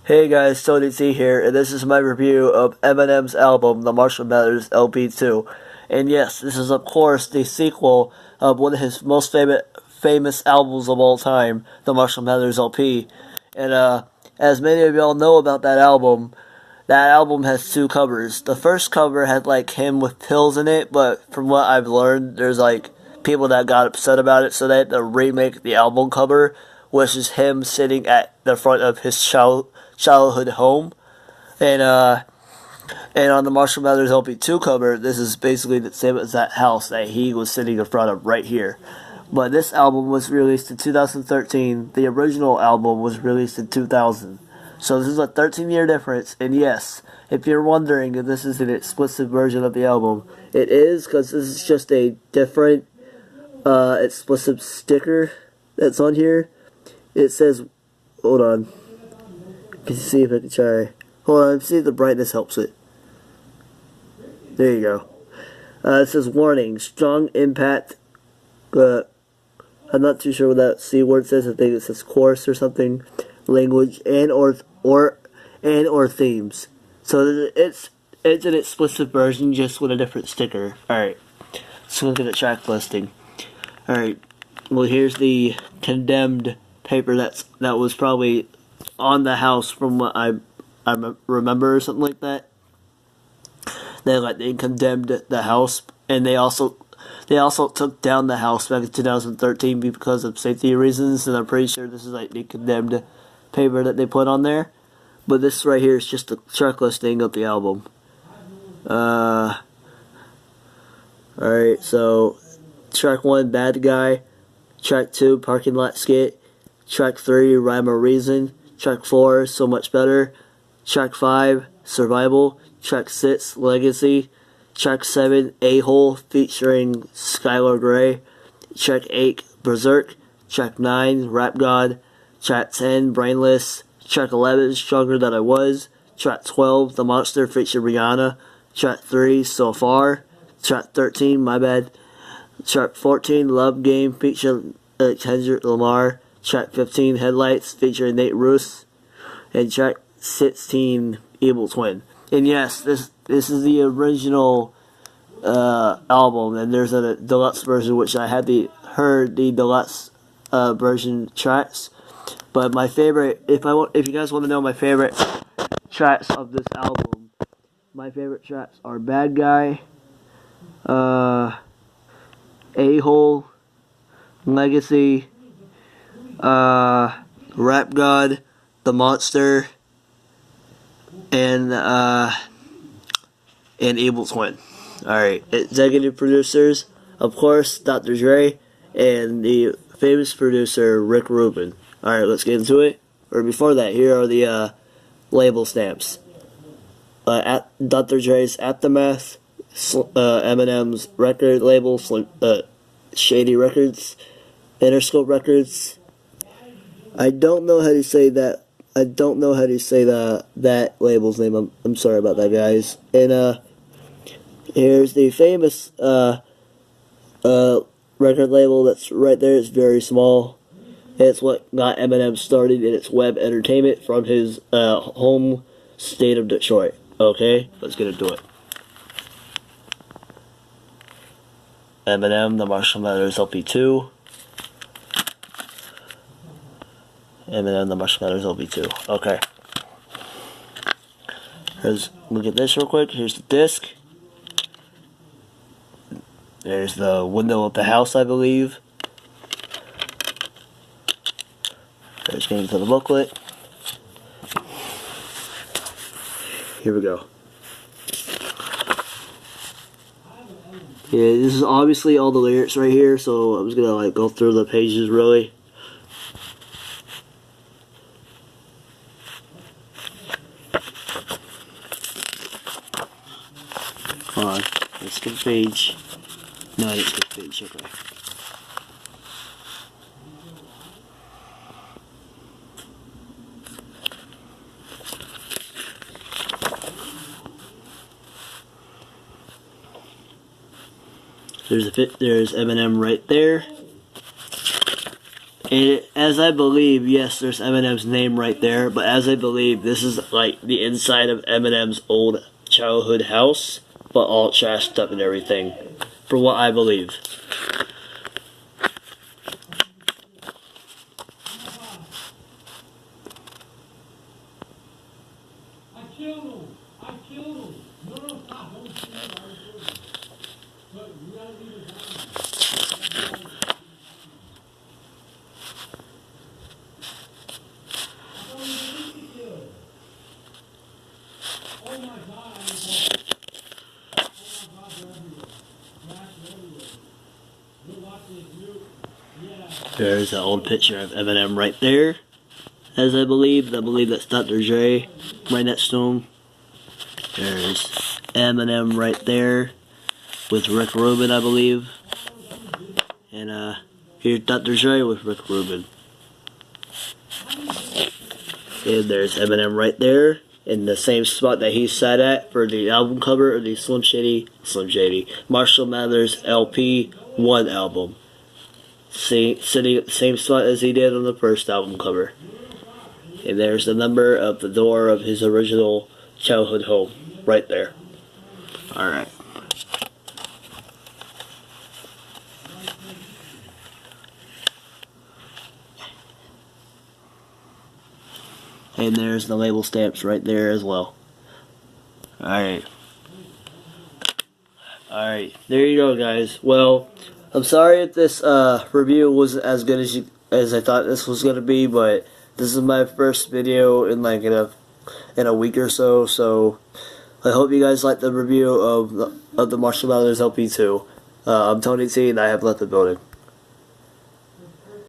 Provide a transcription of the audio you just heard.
Hey guys, TonyT here, and this is my review of Eminem's album, The Marshall Mathers LP2. And yes, this is of course the sequel of one of his most famous albums of all time, The Marshall Mathers LP. And as many of y'all know about that album has two covers. The first cover had like him with pills in it, but from what I've learned, there's like people that got upset about it, so they had to remake the album cover, which is him sitting at the front of his childhood home. And on the Marshall Mathers LP2 cover, this is basically the same as that house that he was sitting in front of right here. But this album was released in 2013. The original album was released in 2000. So this is a 13-year difference. And yes, if you're wondering if this is an explicit version of the album, it is, because this is just a different explicit sticker that's on here. It says, hold on. Can you see if I can try? Hold on, see if the brightness helps it. There you go. It says warning, strong impact. I'm not too sure what that C word says. I think it says coarse or something. Language and or themes. So it's an explicit version, just with a different sticker. All right. Let's look at the track listing. All right. Well, here's the condemned paper that was probably on the house from what I remember or something like that. They condemned the house, and they also took down the house back in 2013 because of safety reasons, and I'm pretty sure this is like the condemned paper that they put on there. But this right here is just the track listing of the album. Alright, so track 1, Bad Guy. Track 2, Parking Lot Skit. Track 3, Rhyme or Reason. Track 4, So Much Better. Track 5, Survival. Track 6, Legacy. Track 7, A-Hole featuring Skylar Grey. Track 8, Berserk. Track 9, Rap God. Track 10, Brainless. Track 11, Stronger Than I Was. Track 12, The Monster featuring Rihanna. Track 3, So Far. Track 13, My Bad. Track 14, Love Game featuring Kendrick Lamar. Track 15, Headlights featuring Nate Ruess. And track 16, Evil Twin. And yes, this is the original album, and there's a deluxe version which I had heard the deluxe version tracks. But my favorite, if you guys want to know my favorite tracks of this album, my favorite tracks are Bad Guy, A-Hole, Legacy, Rap God, The Monster, and Evil Twin. Alright, executive producers, of course, Dr. Dre, and the famous producer, Rick Rubin. Alright, let's get into it. Or before that, here are the label stamps. At Dr. Dre's Aftermath, Eminem's record label, Shady Records, Interscope Records. I don't know how to say that. I don't know how to say that label's name. I'm sorry about that, guys. And here's the famous record label that's right there. It's very small. It's what got Eminem started in its web entertainment from his home state of Detroit. Okay, let's get into it. Eminem, The Marshall Mathers LP2. Eminem, The Marshall Mathers LP2. Okay. Look at this real quick. Here's the disc. There's the window of the house, I believe. Let's get into the booklet. Here we go. Yeah, this is obviously all the lyrics right here, so I'm just gonna go through the pages really. Hold on, let's skip a page. No, I didn't skip a page, okay. There's Eminem right there. And as I believe, yes, there's Eminem's name right there, but as I believe, this is like the inside of Eminem's old childhood house, but all trashed up and everything, for what I believe. I killed him. I killed him. No, no, stop. Don't shoot him. I killed him. But you gotta leave his hand. I thought you were easy kill. Oh my God, I was like, oh my God, they're everywhere. Trash everywhere. You're watching this new. Yeah. There's an old picture of Eminem right there, as I believe that's Dr. Dre right next to him. There's Eminem right there with Rick Rubin, I believe. And here's Dr. Dre with Rick Rubin. And there's Eminem right there in the same spot that he sat at for the album cover of the Slim Shady Marshall Mathers LP 1 album. Sitting at the same spot as he did on the first album cover. And there's the number of the door of his original childhood home right there. Alright. And there's the label stamps right there as well. Alright. Alright, there you go, guys. Well, I'm sorry if this review wasn't as good as I thought this was gonna be, but this is my first video in like in a week or so. So I hope you guys liked the review of the Marshall Mathers LP2. I'm TonyT, and I have left the building.